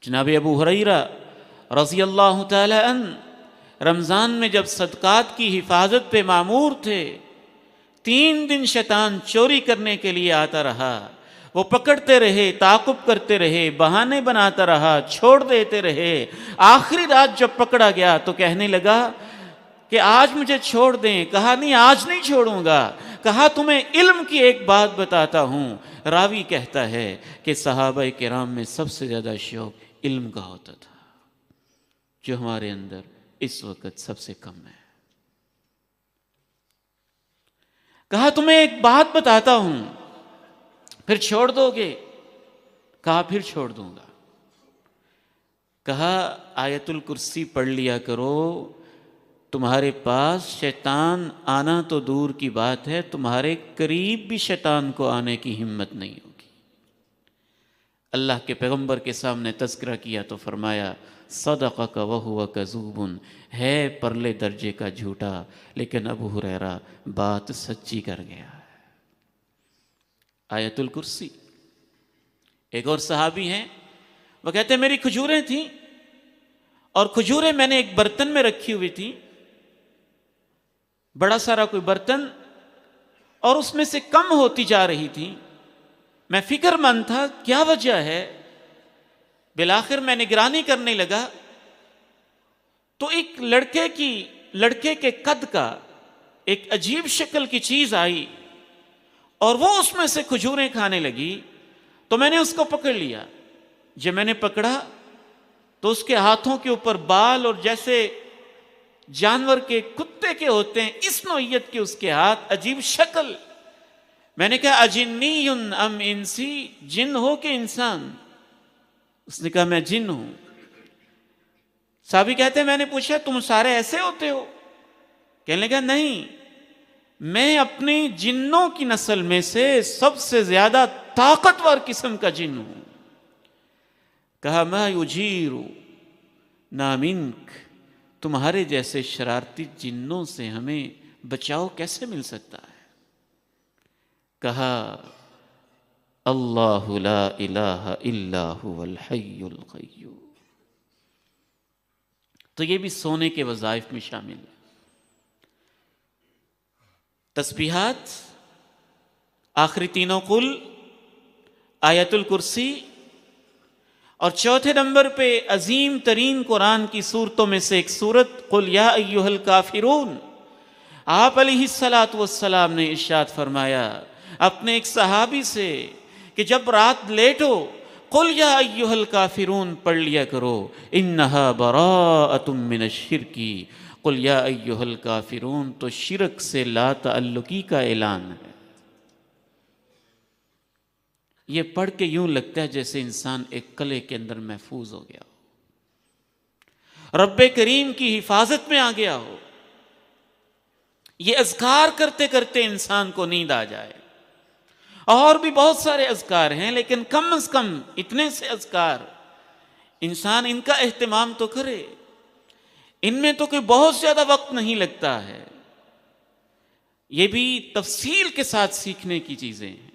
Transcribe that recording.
جناب ابو ہریرہ رضی اللہ تعالی عنہ رمضان میں جب صدقات کی حفاظت پہ مامور تھے، 3 دن شیطان چوری کرنے کے لیے آتا رہا، وہ پکڑتے رہے، تعاقب کرتے رہے، بہانے بناتا رہا، چھوڑ دیتے رہے۔ آخری رات جب پکڑا گیا تو کہنے لگا کہ آج مجھے چھوڑ دیں۔ کہا نہیں، آج نہیں چھوڑوں گا۔ کہا تمہیں علم کی ایک بات بتاتا ہوں۔ راوی کہتا ہے کہ صحابہ کرام میں سب سے زیادہ شوق علم کا ہوتا تھا، جو ہمارے اندر اس وقت سب سے کم ہے۔ کہا تمہیں ایک بات بتاتا ہوں، پھر چھوڑ دو گے؟ کہا پھر چھوڑ دوں گا۔ کہا آیت الکرسی پڑھ لیا کرو، تمہارے پاس شیطان آنا تو دور کی بات ہے، تمہارے قریب بھی شیطان کو آنے کی ہمت نہیں ہوگی۔ اللہ کے پیغمبر کے سامنے تذکرہ کیا تو فرمایا صدقک وہو کذوب، ہے پرلے درجے کا جھوٹا، لیکن ابو ہریرہ بات سچی کر گیا ہے۔ آیت الکرسی۔ ایک اور صحابی ہیں، وہ کہتے ہیں میری کھجوریں تھیں، اور کھجوریں میں نے ایک برتن میں رکھی ہوئی تھی، بڑا سارا کوئی برتن، اور اس میں سے کم ہوتی جا رہی تھی۔ میں فکر مند تھا کیا وجہ ہے۔ بالآخر میں نگرانی کرنے لگا تو ایک لڑکے کے قد کا ایک عجیب شکل کی چیز آئی، اور وہ اس میں سے کھجوریں کھانے لگی۔ تو میں نے اس کو پکڑ لیا۔ جب میں نے پکڑا تو اس کے ہاتھوں کے اوپر بال، اور جیسے جانور کے کتے کے ہوتے ہیں اس نوعیت کے اس کے ہاتھ، عجیب شکل۔ میں نے کہا اجنی ام انسی، جن ہو کہ انسان؟ اس نے کہا میں جن ہوں۔ صحابی کہتے ہیں میں نے پوچھا تم سارے ایسے ہوتے ہو؟ کہنے لگا نہیں، میں اپنی جنوں کی نسل میں سے سب سے زیادہ طاقتور قسم کا جن ہوں۔ کہا ما یجیر نا منک، تمہارے جیسے شرارتی جنوں سے ہمیں بچاؤ کیسے مل سکتا ہے؟ کہا اللہ لا الہ الا هو الحی القیوم۔ تو یہ بھی سونے کے وظائف میں شامل ہے۔ تسبیحات، آخری تینوں قل، آیت الکرسی، اور چوتھے نمبر پہ عظیم ترین قرآن کی صورتوں میں سے ایک صورت قل یا ایھا الکافرون۔ آپ علیہ الصلاۃ والسلام نے ارشاد فرمایا اپنے ایک صحابی سے کہ جب رات لیٹو قل یا ایھا الکافرون پڑھ لیا کرو، انہا براءۃ من الشرک، قل یا ایھا الکافرون تو شرک سے لا تعلقی کا اعلان ہے۔ یہ پڑھ کے یوں لگتا ہے جیسے انسان ایک قلعے کے اندر محفوظ ہو گیا ہو، رب کریم کی حفاظت میں آ گیا ہو۔ یہ اذکار کرتے کرتے انسان کو نیند آ جائے۔ اور بھی بہت سارے اذکار ہیں، لیکن کم از کم اتنے سے اذکار انسان ان کا اہتمام تو کرے۔ ان میں تو کوئی بہت زیادہ وقت نہیں لگتا ہے، یہ بھی تفصیل کے ساتھ سیکھنے کی چیزیں ہیں۔